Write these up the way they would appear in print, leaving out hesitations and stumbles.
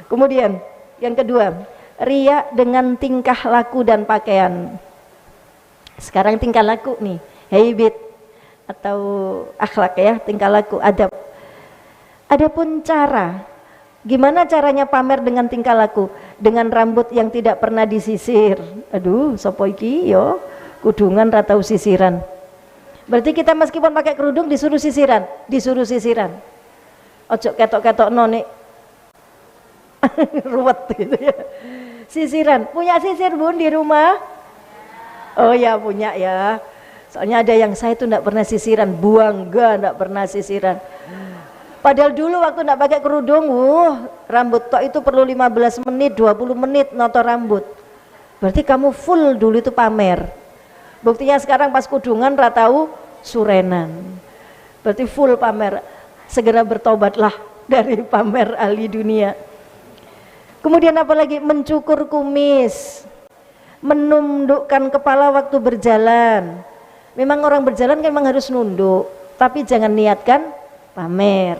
Kemudian yang kedua, riya dengan tingkah laku dan pakaian. Sekarang tingkah laku nih, habit atau akhlak ya, tingkah laku, adab. Adapun cara, gimana caranya pamer dengan tingkah laku? Dengan rambut yang tidak pernah disisir. Aduh, sopo iki yo, kudungan ratau sisiran. Berarti kita meskipun pakai kerudung disuruh sisiran, Ojo ketok-ketok nonik. Ruwet gitu ya. Sisiran, punya sisir Bun di rumah? Oh ya punya ya. Soalnya ada yang saya tuh enggak pernah sisiran, enggak pernah sisiran. Padahal dulu waktu enggak pakai kerudung, rambut tok itu perlu 15 menit, 20 menit noto rambut. Berarti kamu full dulu itu pamer. Buktinya sekarang pas kudungan ratau surenan. Berarti full pamer. Segera bertobatlah dari pamer ahli dunia. Kemudian apalagi mencukur kumis, menundukkan kepala waktu berjalan. Memang orang berjalan kan memang harus nunduk, tapi jangan niatkan pamer.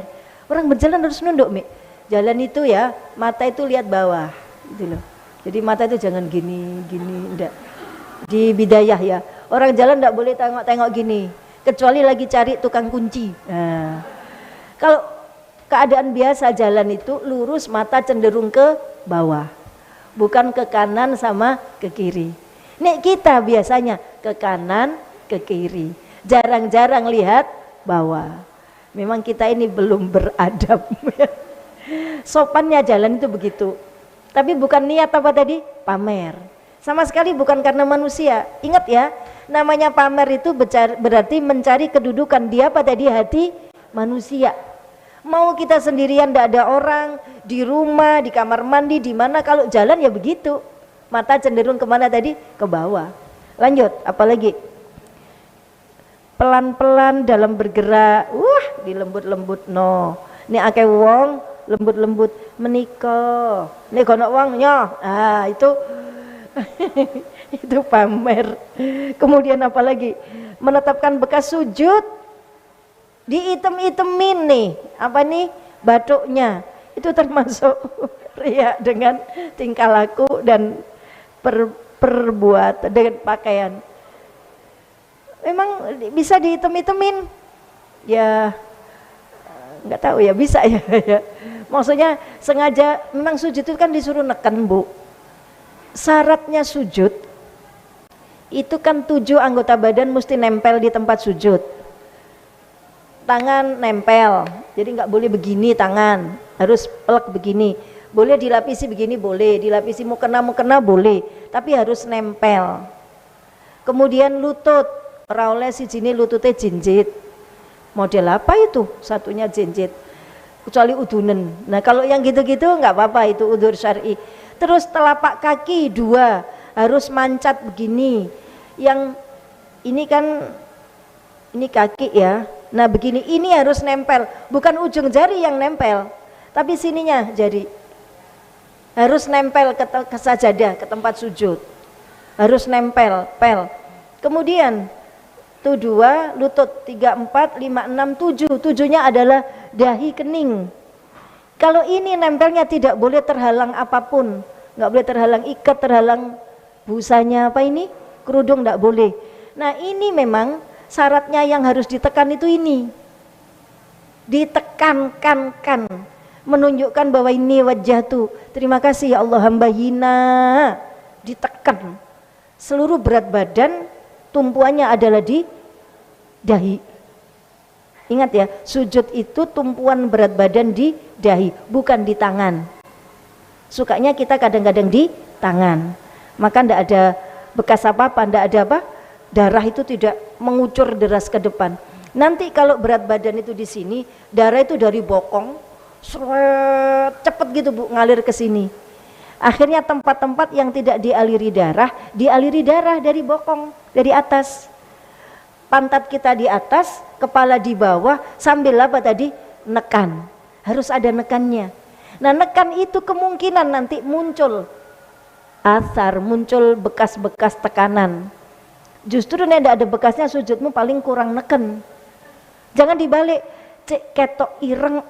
Orang berjalan harus nunduk, Mi. Jalan itu ya, mata itu lihat bawah, gitu loh. Jadi mata itu jangan gini, enggak. Di bidayah ya, orang jalan enggak boleh tengok-tengok gini, kecuali lagi cari tukang kunci. Nah, kalau keadaan biasa jalan itu lurus, mata cenderung ke bawah, bukan ke kanan sama ke kiri. Nek kita biasanya ke kanan, ke kiri, jarang-jarang lihat bawah. Memang kita ini belum beradab. Sopannya jalan itu begitu. Tapi bukan niat apa tadi? Pamer. Sama sekali bukan karena manusia. Ingat ya, namanya pamer itu berarti mencari kedudukan dia pada di hati manusia. Mau kita sendirian, tidak ada orang, di rumah, di kamar mandi, di mana, kalau jalan ya begitu. Mata cenderung kemana tadi? Ke bawah. Lanjut, apalagi? Pelan-pelan dalam bergerak, dilembut-lembut no. Ini akeh wong lembut-lembut menikah. Ini kono wong nyoh. Itu itu pamer. Kemudian apalagi? Menetapkan bekas sujud, diitem-itemin nih, apa nih? Batuknya. Itu termasuk riya dengan tingkah laku dan perbuatan dengan pakaian. Memang bisa diitem-itemin ya, nggak tahu ya, bisa ya, ya. Maksudnya sengaja, memang sujud itu kan disuruh neken Bu. Syaratnya sujud itu kan 7 anggota badan mesti nempel di tempat sujud. Tangan nempel, jadi nggak boleh begini tangan, harus pelek begini. Boleh dilapisi begini, boleh dilapisi mukena boleh, tapi harus nempel. Kemudian lutut, ora si sini lututnya jinjit. Model apa itu? Satunya jinjit, kecuali udunen. Nah kalau yang gitu-gitu nggak apa-apa, itu udur syar'i. Terus telapak kaki 2 harus mancat begini. Yang ini kan, ini kaki ya. Nah begini, ini harus nempel, bukan ujung jari yang nempel, tapi sininya jari harus nempel ke sajadah, ke tempat sujud, harus nempel, pel. Kemudian tuh 2, lutut 3, 4, 5, 6, 7. 7-nya adalah dahi kening. Kalau ini nempelnya tidak boleh terhalang apapun, nggak boleh terhalang ikat, terhalang busanya apa ini, kerudung nggak boleh. Nah ini memang syaratnya yang harus ditekan itu ini, ditekankan, menunjukkan bahwa ini wajah tuh, terima kasih ya Allah hamba hina, ditekan. Seluruh berat badan tumpuannya adalah di dahi. Ingat ya, sujud itu tumpuan berat badan di dahi, bukan di tangan. Sukanya kita kadang-kadang di tangan, maka ndak ada bekas apa-apa, ndak ada apa, darah itu tidak mengucur deras ke depan. Nanti kalau berat badan itu di sini, darah itu dari bokong cepet gitu Bu, ngalir ke sini. Akhirnya tempat-tempat yang tidak dialiri darah dari bokong, dari atas. Pantat kita di atas, kepala di bawah, sambil apa tadi? Nekan. Harus ada nekannya. Nah nekan itu kemungkinan nanti muncul asar, muncul bekas-bekas tekanan. Justru nih tidak ada bekasnya, sujudmu paling kurang neken. Jangan dibalik, cek ketok ireng,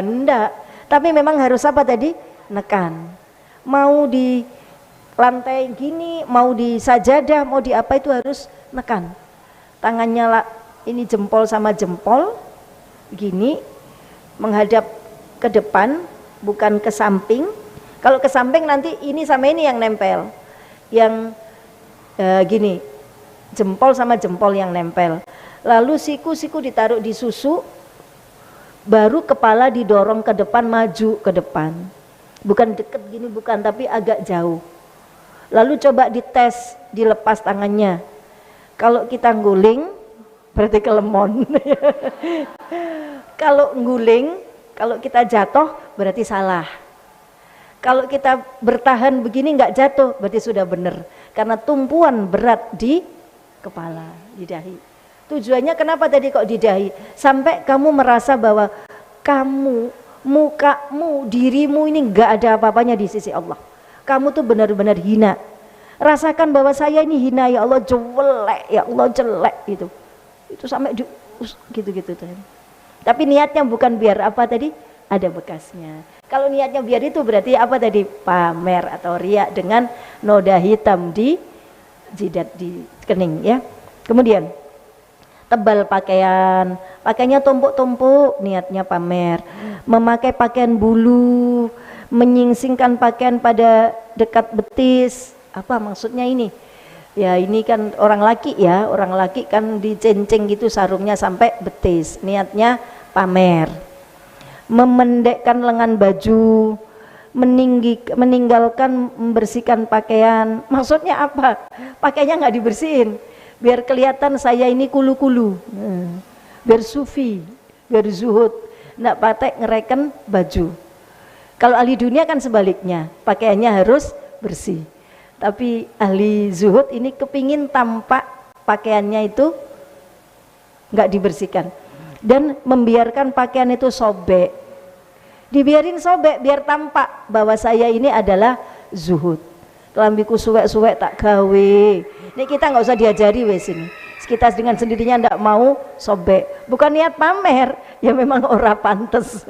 enggak. Tapi memang harus apa tadi? Nekan. Mau di lantai gini, mau di sajadah, mau di apa itu harus nekan. Tangannya lah, ini jempol sama jempol gini menghadap ke depan, bukan ke samping. Kalau ke samping nanti ini sama ini yang nempel. Yang gini, jempol sama jempol yang nempel. Lalu siku-siku ditaruh di susu, baru kepala didorong ke depan, maju ke depan. Bukan deket gini, bukan, tapi agak jauh. Lalu coba dites, dilepas tangannya. Kalau kita guling, berarti kelemon. Kalau guling, kalau kita jatuh, berarti salah. Kalau kita bertahan begini nggak jatuh, berarti sudah benar. Karena tumpuan berat di kepala, di dahi. Tujuannya kenapa tadi kok di dahi? Sampai kamu merasa bahwa kamu, mukamu, dirimu ini nggak ada apa-apanya di sisi Allah. Kamu tuh benar-benar hina. Rasakan bahwa saya ini hina, ya Allah, jelek, ya Allah, jelek gitu. Itu sampai gitu-gitu tuh. Tapi niatnya bukan biar apa tadi? Ada bekasnya. Kalau niatnya biar itu berarti apa tadi? Pamer atau riak dengan noda hitam di jidat, di kening ya. Kemudian tebal pakaian, pakainya tumpuk-tumpuk, niatnya pamer. Memakai pakaian bulu, menyingsingkan pakaian pada dekat betis, apa maksudnya ini? Ya ini kan orang laki ya, orang laki kan dicenceng gitu sarungnya sampai betis, niatnya pamer. Memendekkan lengan baju, meninggalkan membersihkan pakaian, maksudnya apa? Pakainya nggak dibersihin, biar kelihatan saya ini kulu-kulu, biar sufi, biar zuhud, nggak patek ngereken baju. Kalau ahli dunia kan sebaliknya, pakaiannya harus bersih. Tapi ahli zuhud ini kepingin tampak pakaiannya itu nggak dibersihkan. Dan membiarkan pakaian itu sobek. Dibiarin sobek biar tampak bahwa saya ini adalah zuhud. Kelambiku suwek-suwek tak gawe. Ini kita nggak usah diajari wes ini. Kita dengan sendirinya ndak mau sobek. Bukan niat pamer, ya memang ora pantes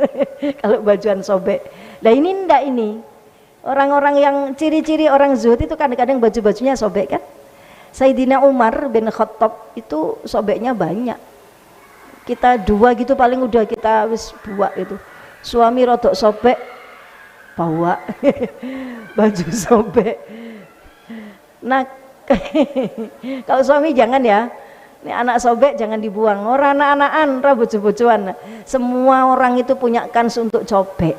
kalau bajuan sobek. Nah ini ndak ini. Orang-orang yang ciri-ciri orang zuhud itu kadang-kadang baju-bajunya sobek kan. Sayyidina Umar bin Khattab itu sobeknya banyak. Kita dua gitu paling udah kita wis buak itu. Suami rodok sobek, bawa baju sobek. Nah kalau suami jangan ya. Ini anak sobek jangan dibuang. Orang anak-anakan, orang bojo-bojoan. Semua orang itu punya kans untuk sobek.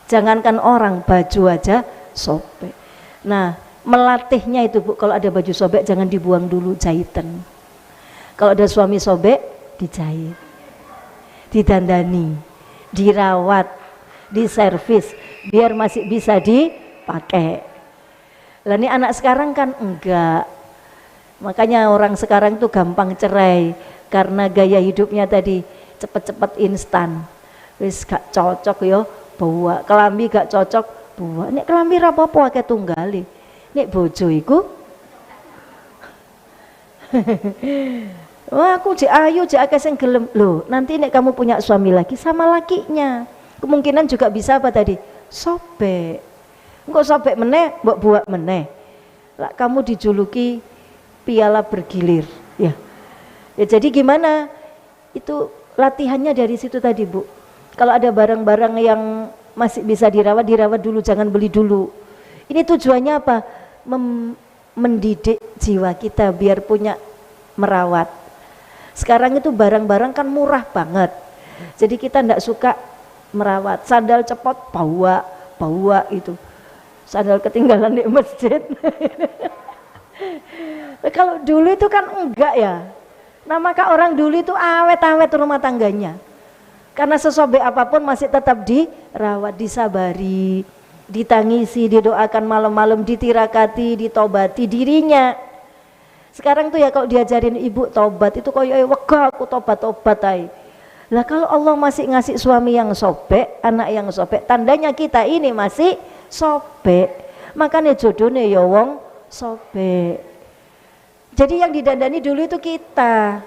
Jangankan orang, baju aja sobek. Nah, melatihnya itu Bu, kalau ada baju sobek jangan dibuang dulu, jahitan. Kalau ada suami sobek, dijahit, didandani, dirawat, diservis, biar masih bisa dipakai. Lah ini anak sekarang kan enggak. Makanya orang sekarang tuh gampang cerai karena gaya hidupnya tadi cepet-cepet instan. Wis gak cocok yo bawa, kelambi gak cocok bawa. Nek kelambi ra apa-apa akeh tunggale. Nek bojo iku wah aku jek ayu jek akeh sing gelem. Loh, nanti nek kamu punya suami lagi sama lakinya, kemungkinan juga bisa apa tadi? Sobek. Engko sobek meneh, mbok buak meneh. Lah kamu dijuluki piala bergilir ya. Ya jadi gimana? Itu latihannya dari situ tadi Bu. Kalau ada barang-barang yang masih bisa dirawat, dirawat dulu, jangan beli dulu. Ini tujuannya apa? Mendidik jiwa kita biar punya merawat. Sekarang itu barang-barang kan murah banget. Jadi kita enggak suka merawat. Sandal cepot bawa itu. Sandal ketinggalan di masjid. Kalau dulu itu kan enggak ya. Nah maka orang dulu itu awet-awet rumah tangganya. Karena sesobek apapun masih tetap dirawat, disabari, ditangisi, didoakan malam-malam, ditirakati, ditobati dirinya. Sekarang tuh ya kalau diajarin ibu tobat itu koyo wegah aku tobat-tobat ae. Lah kalau Allah masih ngasih suami yang sobek, anak yang sobek, tandanya kita ini masih sobek. Makanya jodohnya ya wong sobek. Jadi yang didandani dulu itu kita.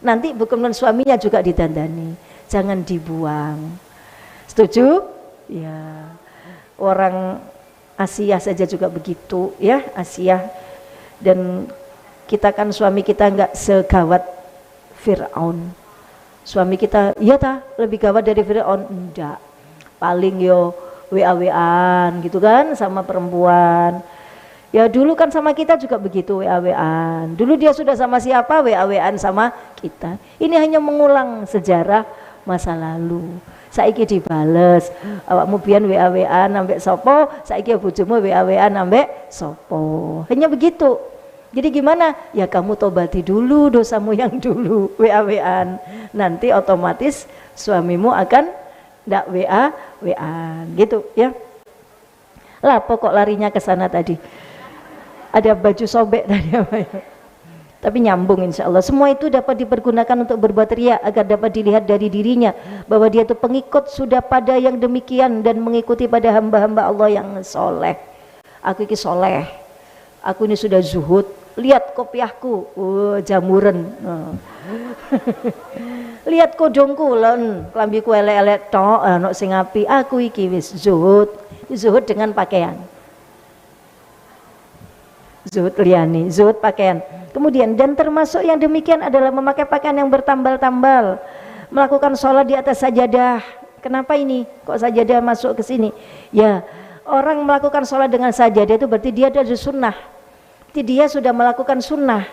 Nanti bukan suaminya juga didandani. Jangan dibuang. Setuju? Ya. Orang Asia saja juga begitu ya, Asia. Dan kita kan suami kita nggak segawat Fir'aun. Suami kita, iya lebih gawat dari Fir'aun? Enggak. Paling yo WA-WAan gitu kan sama perempuan. Ya dulu kan sama kita juga begitu, WA-WAan. Dulu dia sudah sama siapa, WA-WAan sama kita. Ini hanya mengulang sejarah masa lalu. Saiki dibales, awakmu biyen WA-WAan ambek sopo, saiki bojomu WA-WAan ambek sopo. Hanya begitu. Jadi gimana? Ya kamu tobati dulu dosamu yang dulu, WA-WAan. Nanti otomatis suamimu akan ndak WA-WAan gitu ya. Lah pokok larinya ke sana tadi. Ada baju sobek tadi apa ya? Tapi nyambung insya Allah. Semua itu dapat dipergunakan untuk berbuat riya agar dapat dilihat dari dirinya bahwa dia itu pengikut sudah pada yang demikian dan mengikuti pada hamba-hamba Allah yang soleh. Aku ini soleh, aku ini sudah zuhud. Lihat kopiahku, jamuran. Lihat kodongku, len klambiku elek-elek tok, nok sing api. Aku iki wis zuhud, zuhud dengan pakaian. Zuhud liyani, zuhud pakaian. Kemudian dan termasuk yang demikian adalah memakai pakaian yang bertambal-tambal, melakukan sholat di atas sajadah. Kenapa ini? Kok sajadah masuk ke sini? Ya, orang melakukan sholat dengan sajadah itu berarti dia ada sunnah. Berarti dia sudah melakukan sunnah.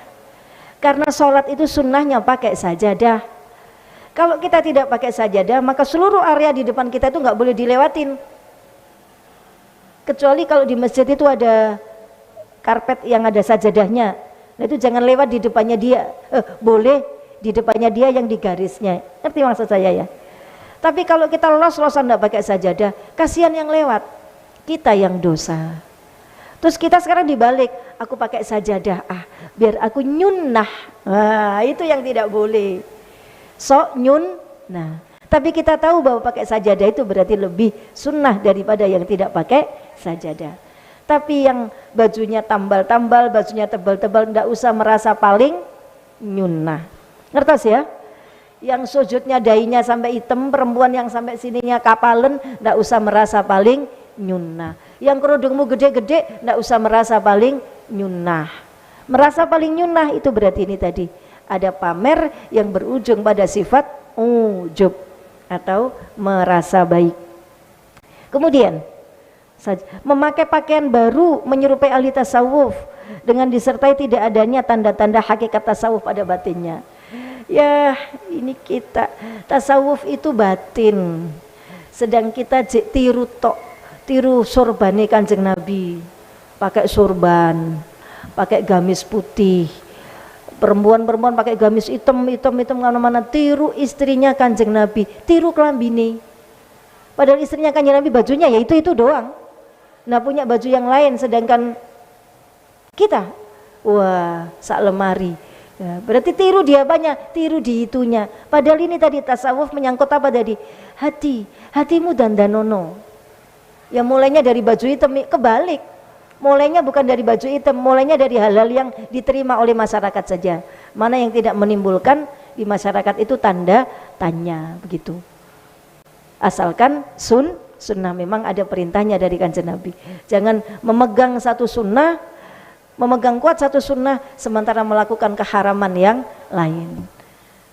Karena sholat itu sunnahnya pakai sajadah. Kalau kita tidak pakai sajadah, maka seluruh area di depan kita itu nggak boleh dilewatin. Kecuali kalau di masjid itu ada karpet yang ada sajadahnya, nah itu jangan lewat di depannya dia. Boleh di depannya dia yang di garisnya, ngerti maksud saya ya. Tapi kalau kita los-losan tidak pakai sajadah, kasihan yang lewat, kita yang dosa. Terus kita sekarang dibalik, aku pakai sajadah, biar aku nyunnah. Nah itu yang tidak boleh, sok nyunnah. Tapi kita tahu bahwa pakai sajadah itu berarti lebih sunnah daripada yang tidak pakai sajadah. Tapi yang bajunya tambal-tambal, bajunya tebal-tebal, ndak usah merasa paling nyunnah. Ngertos ya? Yang sujudnya dahinya sampai hitam, perempuan yang sampai sininya kapalen, ndak usah merasa paling nyunnah. Yang kerudungmu gede-gede, ndak usah merasa paling nyunnah. Merasa paling nyunnah itu berarti ini tadi ada pamer yang berujung pada sifat ujub atau merasa baik. Kemudian memakai pakaian baru menyerupai ahli tasawuf dengan disertai tidak adanya tanda-tanda hakikat tasawuf pada batinnya. Ya ini kita tasawuf itu batin, sedang kita tiru sorbane Kanjeng Nabi, pakai sorban, pakai gamis putih, perempuan pakai gamis hitam mana-mana, tiru istrinya Kanjeng Nabi, tiru kelambine. Padahal istrinya Kanjeng Nabi bajunya ya itu doang. Nah punya baju yang lain, sedangkan kita wah sak lemari ya, berarti tiru dia banyak, tiru di itunya. Padahal ini tadi tasawuf menyangkut apa tadi? Hatimu dandanono ya, mulainya dari baju hitam, kebalik, mulainya bukan dari baju hitam, mulainya dari hal-hal yang diterima oleh masyarakat saja, mana yang tidak menimbulkan di masyarakat itu tanda tanya begitu. Asalkan sunnah, memang ada perintahnya dari Kanjeng Nabi. Jangan memegang satu sunnah, memegang kuat satu sunnah sementara melakukan keharaman yang lain.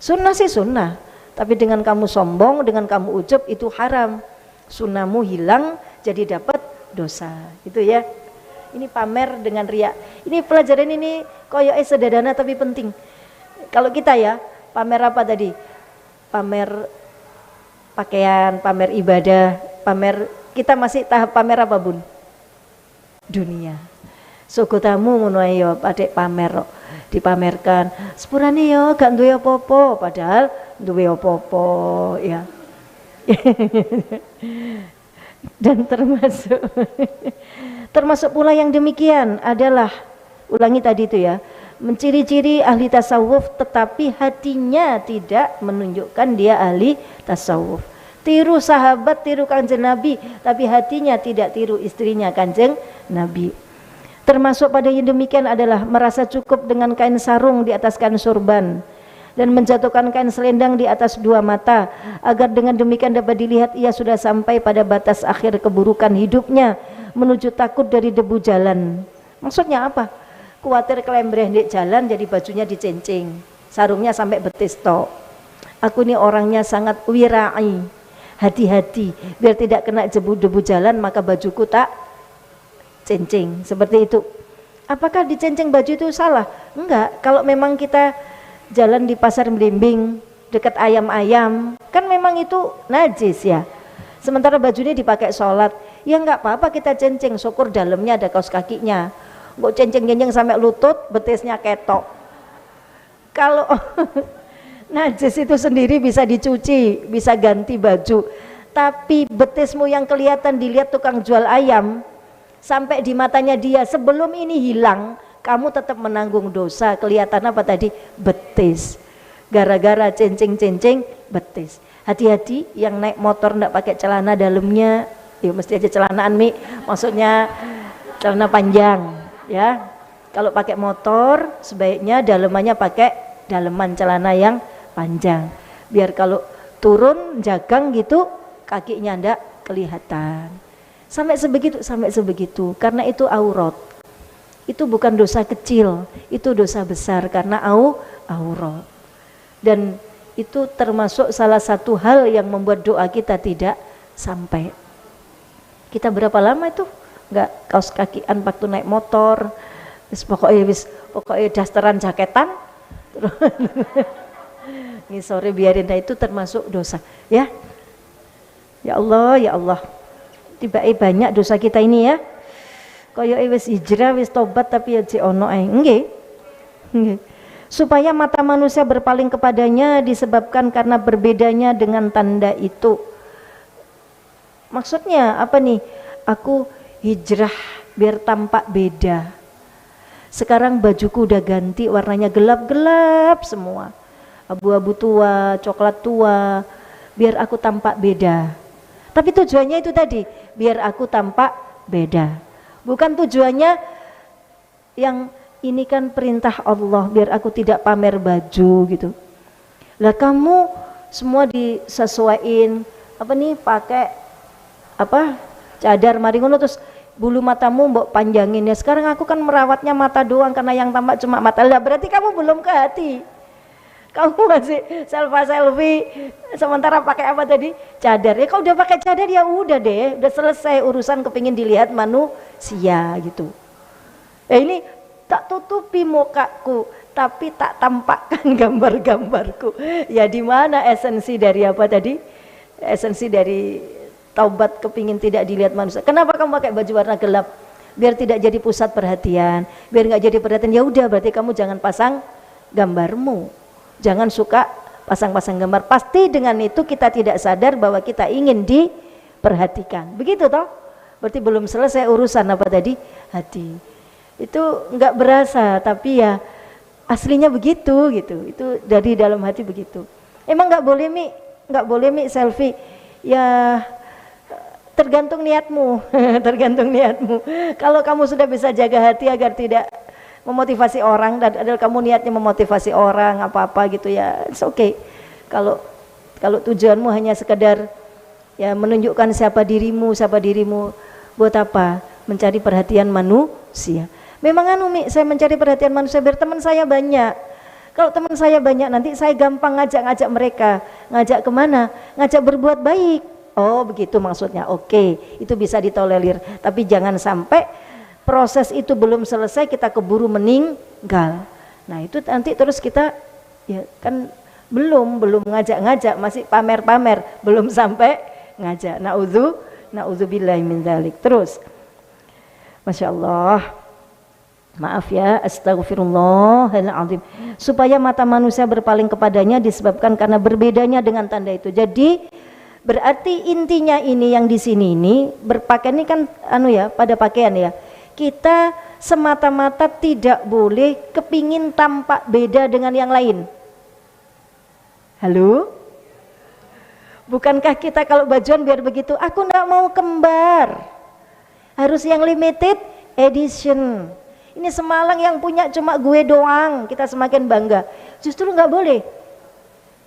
Sunnah sih sunnah, tapi dengan kamu sombong, dengan kamu ujub itu haram. Sunnahmu hilang jadi dapat dosa. Itu ya. Ini pamer dengan riya. Ini pelajaran ini koyoknya sederhana tapi penting. Kalau kita ya, pamer apa tadi? Pamer pakaian, pamer ibadah, pamer, kita masih tahap pamer apa bun? Dunia. Sogotamu ngono ae yo padek pamer kok, dipamerkan. Sepurane yo gak duwe apa-apa, padahal duwe apa-apa ya. Dan termasuk pula yang demikian adalah, ulangi tadi itu ya, menciri-ciri ahli tasawuf tetapi hatinya tidak menunjukkan dia ahli tasawuf. Tiru sahabat, tiru Kanjeng Nabi, tapi hatinya tidak tiru istrinya Kanjeng Nabi. Termasuk pada yang demikian adalah merasa cukup dengan kain sarung di atas kain sorban. dan menjatuhkan kain selendang di atas dua mata, agar dengan demikian dapat dilihat ia sudah sampai pada batas akhir keburukan hidupnya, menuju takut dari debu jalan. Maksudnya apa? Kuatir kelembreh di jalan, jadi bajunya dicencing, sarungnya sampai betis tok. Aku ini orangnya sangat wirai, hati-hati biar tidak kena debu jalan, maka bajuku tak cencing. Seperti itu. Apakah dicencing baju itu salah? Enggak. Kalau memang kita jalan di pasar Belimbing dekat ayam-ayam, kan memang itu najis ya. Sementara bajunya dipakai sholat, ya enggak apa-apa kita cencing, syukur dalamnya ada kaos kakinya. Kok cencing-cencing sampai lutut, betisnya ketok. Kalau najis itu sendiri bisa dicuci, bisa ganti baju. Tapi betismu yang kelihatan dilihat tukang jual ayam, sampai di matanya dia, sebelum ini hilang, kamu tetap menanggung dosa. Kelihatan apa tadi? Betis. Gara-gara cencing-cencing betis. Hati-hati yang naik motor ndak pakai celana dalamnya, ya mesti aja celanaan Mi, maksudnya celana panjang. Ya, kalau pakai motor sebaiknya dalemannya pakai daleman celana yang panjang, biar kalau turun jagang gitu kakinya ndak kelihatan. Sampai sebegitu, karena itu aurat. Itu bukan dosa kecil, itu dosa besar karena aurat. Dan itu termasuk salah satu hal yang membuat doa kita tidak sampai. Kita berapa lama itu nggak kaos kakian waktu naik motor, pokoknya dasteran jaketan, ini sore biarin. Nah itu termasuk dosa ya. Ya Allah, tiba banyak dosa kita ini ya. Kaya wis hijrah, wis tobat tapi ya ono ae. Nggih. Supaya mata manusia berpaling kepadanya disebabkan karena berbedanya dengan tanda itu. Maksudnya apa nih? Aku hijrah biar tampak beda. Sekarang bajuku udah ganti, warnanya gelap-gelap semua, abu-abu tua, coklat tua, biar aku tampak beda. Tapi tujuannya itu tadi, biar aku tampak beda. Bukan tujuannya yang ini kan perintah Allah, biar aku tidak pamer baju gitu. Lah kamu semua disesuaiin apa nih, pakai apa cadar mari ngono, terus bulu matamu mbok panjangin ya. Sekarang aku kan merawatnya mata doang karena yang tampak cuma mata. Lah berarti kamu belum ke hati. Kamu masih selfie sementara pakai apa tadi? Cadar. Ya kalau udah pakai cadar ya udah deh, udah selesai urusan kepingin dilihat manusia gitu. Ini tak tutupi mukaku tapi tak tampakkan gambar-gambarku. Ya di mana esensi dari apa tadi? Esensi dari taubat kepingin tidak dilihat manusia. Kenapa kamu pakai baju warna gelap? Biar tidak jadi pusat perhatian, biar nggak jadi perhatian. Ya udah, berarti kamu jangan pasang gambarmu, jangan suka pasang-pasang gambar. Pasti dengan itu kita tidak sadar bahwa kita ingin diperhatikan. Begitu toh? Berarti belum selesai urusan apa tadi? Hati. Itu nggak berasa, tapi ya aslinya begitu gitu. Itu dari dalam hati begitu. Emang nggak boleh mi selfie. Ya tergantung niatmu. Tergantung niatmu. Kalau kamu sudah bisa jaga hati agar tidak memotivasi orang, dan adalah kamu niatnya memotivasi orang apa-apa gitu ya, it's okay. Kalau tujuanmu hanya sekedar ya menunjukkan siapa dirimu, buat apa? Mencari perhatian manusia. Memang saya mencari perhatian manusia biar teman saya banyak. Kalau teman saya banyak nanti saya gampang ngajak mereka. Ngajak kemana? Ngajak berbuat baik. Oh begitu maksudnya, oke, itu bisa ditolerir. Tapi jangan sampai proses itu belum selesai kita keburu meninggal. Nah itu nanti terus kita ya kan belum ngajak-ngajak, masih pamer-pamer, belum sampai ngajak. Na'udzubillahi min dzalik. Terus Masya Allah, maaf ya, astagfirullahaladzim. Supaya mata manusia berpaling kepadanya disebabkan karena berbedanya dengan tanda itu. Jadi berarti intinya ini yang di sini ini berpakaian ini kan pada pakaian ya. Kita semata-mata tidak boleh kepingin tampak beda dengan yang lain. Halo? Bukankah kita kalau bajuan biar begitu, aku enggak mau kembar, harus yang limited edition. Ini Semalang yang punya cuma gue doang, kita semakin bangga. Justru nggak boleh.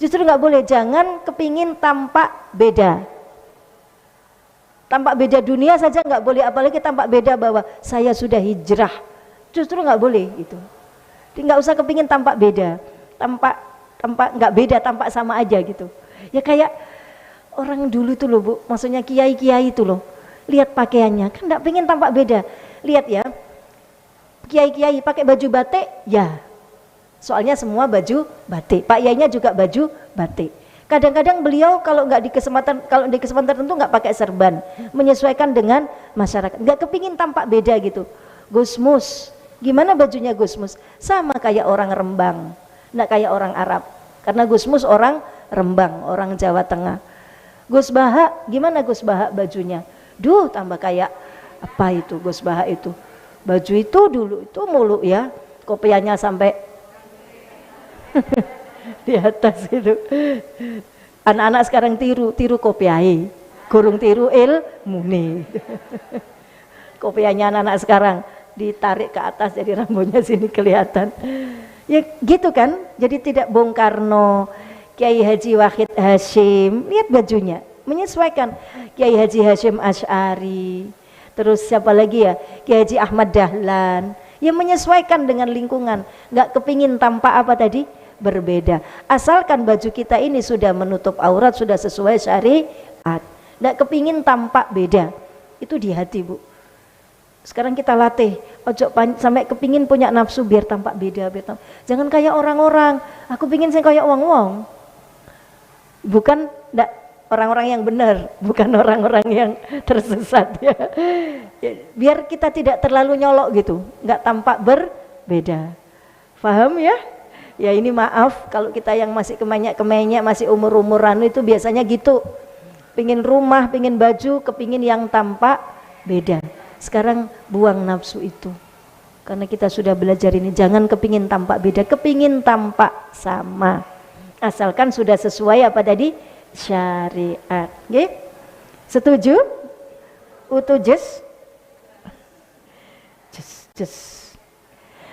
Justru nggak boleh, jangan kepingin tampak beda. Tampak beda dunia saja nggak boleh, apalagi tampak beda bahwa saya sudah hijrah. Justru nggak boleh itu. Nggak usah kepingin tampak beda, tampak nggak beda, tampak sama aja gitu. Ya kayak orang dulu tuh loh Bu, maksudnya kiai-kiai itu loh. Lihat pakaiannya, kan nggak pengen tampak beda. Lihat ya, kiai-kiai pakai baju batik, ya. Soalnya semua baju batik. Pak Yainya juga baju batik. Kadang-kadang beliau kalau di kesempatan tertentu nggak pakai serban, menyesuaikan dengan masyarakat. Nggak kepingin tampak beda gitu. Gusmus, gimana bajunya Gusmus? Sama kayak orang Rembang, nggak kayak orang Arab. Karena Gusmus orang Rembang, orang Jawa Tengah. Gus Baha, gimana Gus Baha bajunya? Duh, tambah kayak apa itu Gus Baha itu? Baju itu dulu itu mulu ya, kopiannya sampai di atas itu. Anak-anak sekarang tiru kopiai, gurung tiru ilmune. Kopiannya anak-anak sekarang ditarik ke atas jadi rambutnya sini kelihatan. Ya gitu kan, jadi tidak Bung Karno, Kiai Haji Wahid Hasyim, lihat bajunya menyesuaikan. Kiai Haji Hasyim Asy'ari, terus siapa lagi ya, Kiai Haji Ahmad Dahlan, yang menyesuaikan dengan lingkungan. Nggak kepingin tampak apa tadi, berbeda. Asalkan baju kita ini sudah menutup aurat, sudah sesuai syariat, nggak kepingin tampak beda. Itu di hati Bu. Sekarang kita latih, ojo sampai kepingin punya nafsu biar tampak beda, jangan kayak orang-orang. Aku pingin saya kayak wong-wong. Bukan orang-orang yang benar, bukan orang-orang yang tersesat ya. Biar kita tidak terlalu nyolok gitu, nggak tampak berbeda. Paham ya? Ya ini maaf kalau kita yang masih kemenyek-kemenyek, masih umur-umuran itu biasanya gitu. Pingin rumah, pingin baju, kepingin yang tampak beda. Sekarang buang nafsu itu. Karena kita sudah belajar ini, jangan kepingin tampak beda, kepingin tampak sama. Asalkan sudah sesuai apa tadi? Syariat. Oke? Setuju? Utujes? Just.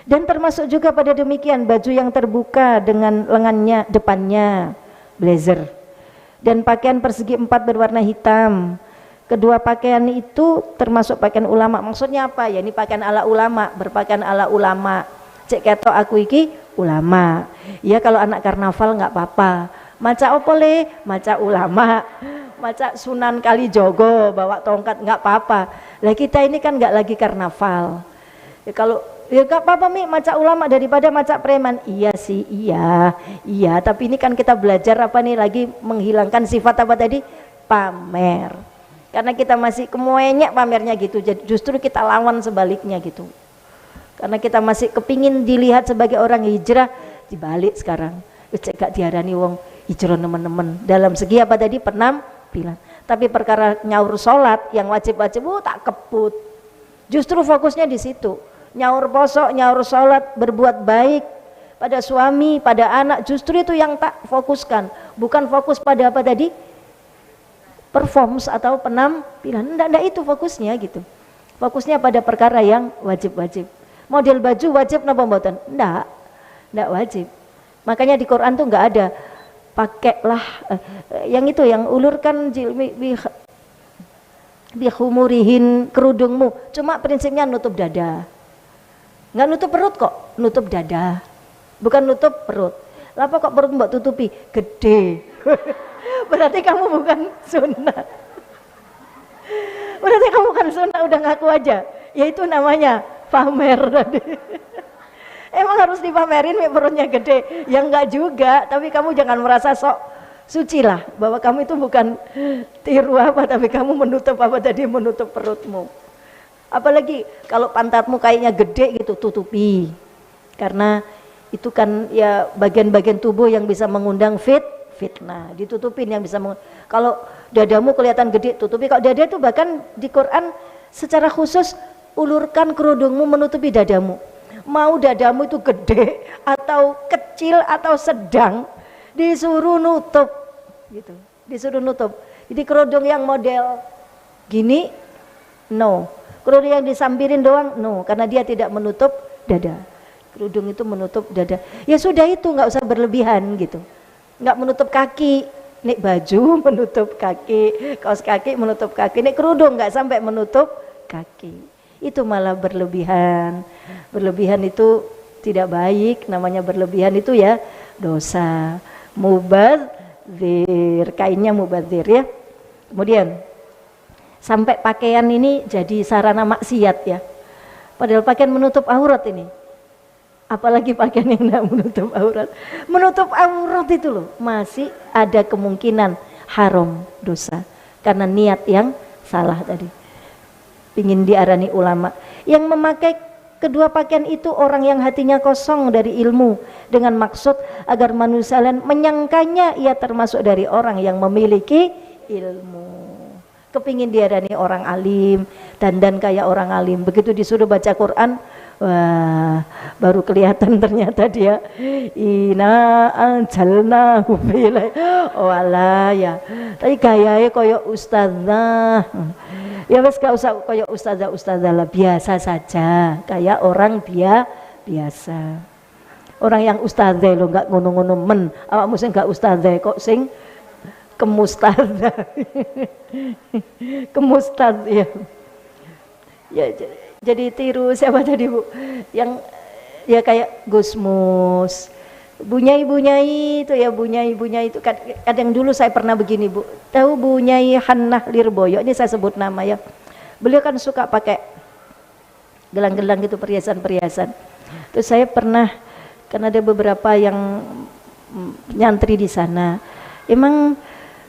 Dan termasuk juga pada demikian baju yang terbuka dengan lengannya depannya, blazer, dan pakaian persegi 4 berwarna hitam. Kedua pakaian itu termasuk pakaian ulama. Maksudnya apa ya? Ini pakaian ala ulama, berpakaian ala ulama. Cek ketok aku iki ulama. Ya kalau anak karnaval nggak apa-apa. Maca opole, maca ulama, maca Sunan Kalijogo, bawa tongkat nggak apa-apa. Lah kita ini kan nggak lagi karnaval. Ya kalau ya gak apa-apa Mi, maca ulama daripada maca preman. Iya sih, iya. Tapi ini kan kita belajar apa nih lagi, menghilangkan sifat apa tadi? Pamer. Karena kita masih kemuenyek pamernya gitu. Justru kita lawan sebaliknya gitu. Karena kita masih kepingin dilihat sebagai orang hijrah, dibalik sekarang. Cek gak diarani wong hijrah teman-teman. Dalam segi apa tadi? Penampilan. Tapi perkara nyaur sholat yang wajib-wajib, tak keput. Justru fokusnya di situ. Nyaur posok, nyaur sholat, berbuat baik pada suami, pada anak, justru itu yang tak fokuskan. Bukan fokus pada apa tadi? Performs atau penampilan. Enggak itu fokusnya gitu. Fokusnya pada perkara yang wajib-wajib. Model baju wajib napa mboten? Enggak wajib. Makanya di Quran tuh enggak ada pakailah yang itu, yang ulurkan bihumurihin, kerudungmu. Cuma prinsipnya nutup dada. Nggak nutup perut kok, nutup dada, bukan nutup perut. Lapa kok perut mbak tutupi? Gede. Berarti kamu bukan sunnah. Berarti kamu bukan sunnah, udah ngaku aja. Ya itu namanya pamer tadi. Emang harus dipamerin perutnya gede? Ya enggak juga, tapi kamu jangan merasa sok suci lah, bahwa kamu itu bukan tiru apa, tapi kamu menutup apa tadi, menutup perutmu. Apalagi kalau pantatmu kayaknya gede gitu, tutupi. Karena itu kan ya bagian-bagian tubuh yang bisa mengundang fitnah, ditutupin yang bisa kalau dadamu kelihatan gede, tutupi. Kalau dada itu bahkan di Quran secara khusus ulurkan kerudungmu menutupi dadamu. Mau dadamu itu gede atau kecil atau sedang, disuruh nutup gitu. Disuruh nutup. Jadi kerudung yang model gini no. Kerudung yang disambirin doang no, karena dia tidak menutup dada. Kerudung itu menutup dada. Ya sudah itu, nggak usah berlebihan gitu. nggak menutup kaki. Nek baju menutup kaki, kaos kaki menutup kaki, nek kerudung nggak sampai menutup kaki. Itu malah berlebihan. Berlebihan itu tidak baik, namanya berlebihan itu ya dosa. Mubadzir, kainnya mubadzir ya. Kemudian sampai pakaian ini jadi sarana maksiat ya. Padahal pakaian menutup aurat ini. Apalagi pakaian yang tidak menutup aurat. Menutup aurat itu loh masih ada kemungkinan haram, dosa, karena niat yang salah tadi. Ingin diarani ulama yang memakai kedua pakaian itu orang yang hatinya kosong dari ilmu, dengan maksud agar manusia lain menyangkanya ia termasuk dari orang yang memiliki ilmu. Kepingin diarani orang alim, dandan kayak orang alim, begitu disuruh baca Quran, wah, baru kelihatan ternyata dia ina anjalna hubila. Oh alah ya. Tapi gayanya koyo ustazah. Ya wes gak usah koyo ustazah lah, biasa saja, kayak orang biasa. Orang yang ustazah lo enggak ngono-ngono men. Awakmu sing gak ustazah kok sing kemustadzah. Kemustad ya. Ya jadi tiru siapa tadi Bu? Yang ya kayak Gusmus, Bunyai itu ya, Bunyai itu kadang dulu saya pernah begini Bu. Tahu Bunyai Hannah Lirboyo, ini saya sebut nama ya. Beliau kan suka pakai gelang-gelang gitu, perhiasan-perhiasan. Terus saya pernah, kan ada beberapa yang nyantri di sana. Emang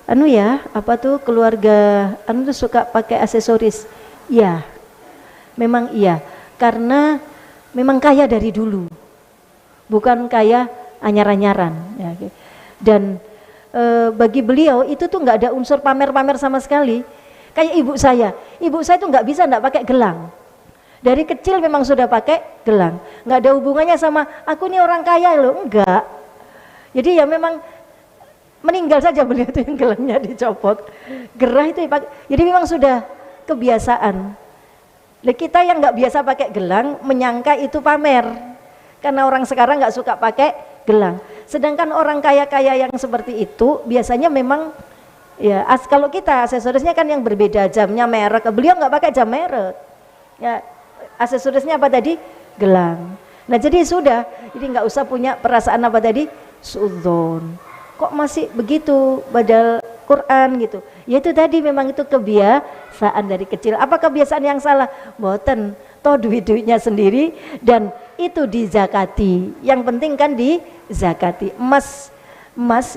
anu ya, apa tuh keluarga anu tuh suka pakai aksesoris. Ya. Memang iya, karena memang kaya dari dulu. Bukan kaya anyar-anyaran ya. Dan bagi beliau itu tuh nggak ada unsur pamer-pamer sama sekali. Kayak ibu saya tuh nggak bisa nggak pakai gelang. Dari kecil memang sudah pakai gelang, nggak ada hubungannya sama aku nih orang kaya loh, enggak. Jadi ya memang meninggal saja beliau tuh yang gelangnya dicopot, gerah itu dipakai. Jadi memang sudah kebiasaan. Kita yang nggak biasa pakai gelang menyangka itu pamer, karena orang sekarang nggak suka pakai gelang. Sedangkan orang kaya-kaya yang seperti itu biasanya memang ya kalau kita aksesorisnya kan yang berbeda, jamnya merek. Beliau nggak pakai jam merek. Ya aksesorisnya apa tadi? Gelang. Nah jadi sudah, jadi nggak usah punya perasaan apa tadi? Suudzon. Kok masih begitu badal Quran gitu. Ya itu tadi memang itu kebiasaan dari kecil. Apa kebiasaan yang salah? Boten, toh duit-duitnya sendiri dan itu dizakati. Yang penting kan dizakati. Emas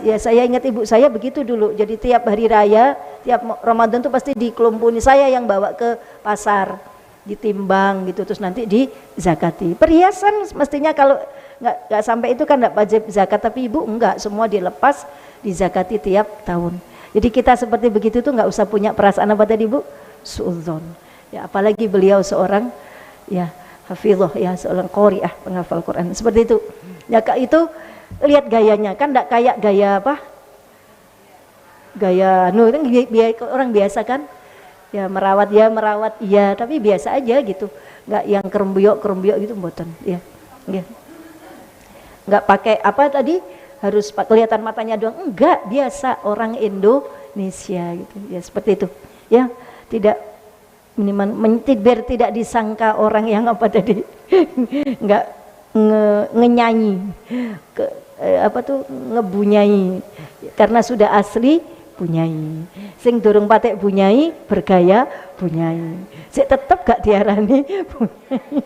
ya, saya ingat ibu saya begitu dulu. Jadi tiap hari raya, tiap Ramadan tuh pasti dikelumpuni, saya yang bawa ke pasar, ditimbang gitu, terus nanti dizakati. Perhiasan mestinya kalau nggak sampai itu kan nggak wajib zakat, tapi ibu enggak, semua dilepas dizakati tiap tahun. Jadi kita seperti begitu tuh nggak usah punya perasaan apa tadi Bu? Suudzon. Ya apalagi beliau seorang ya hafizah ya, seorang qari'ah, penghafal Quran. Seperti itu. Ya Kak, itu lihat gayanya kan enggak kayak gaya apa? Gaya itu orang biasa kan? Ya merawat iya, tapi biasa aja gitu. Enggak yang kerembuyok gitu mboten ya. Ya. Enggak pakai apa tadi harus kelihatan matanya doang, enggak, biasa orang Indonesia gitu ya, seperti itu ya, tidak minimal biar tidak disangka orang yang apa tadi enggak ngenyanyi apa tuh ngebunyai, karena sudah asli bunyai, sing durung patek bunyai bergaya bunyai, sik tetep gak diarani bunyai.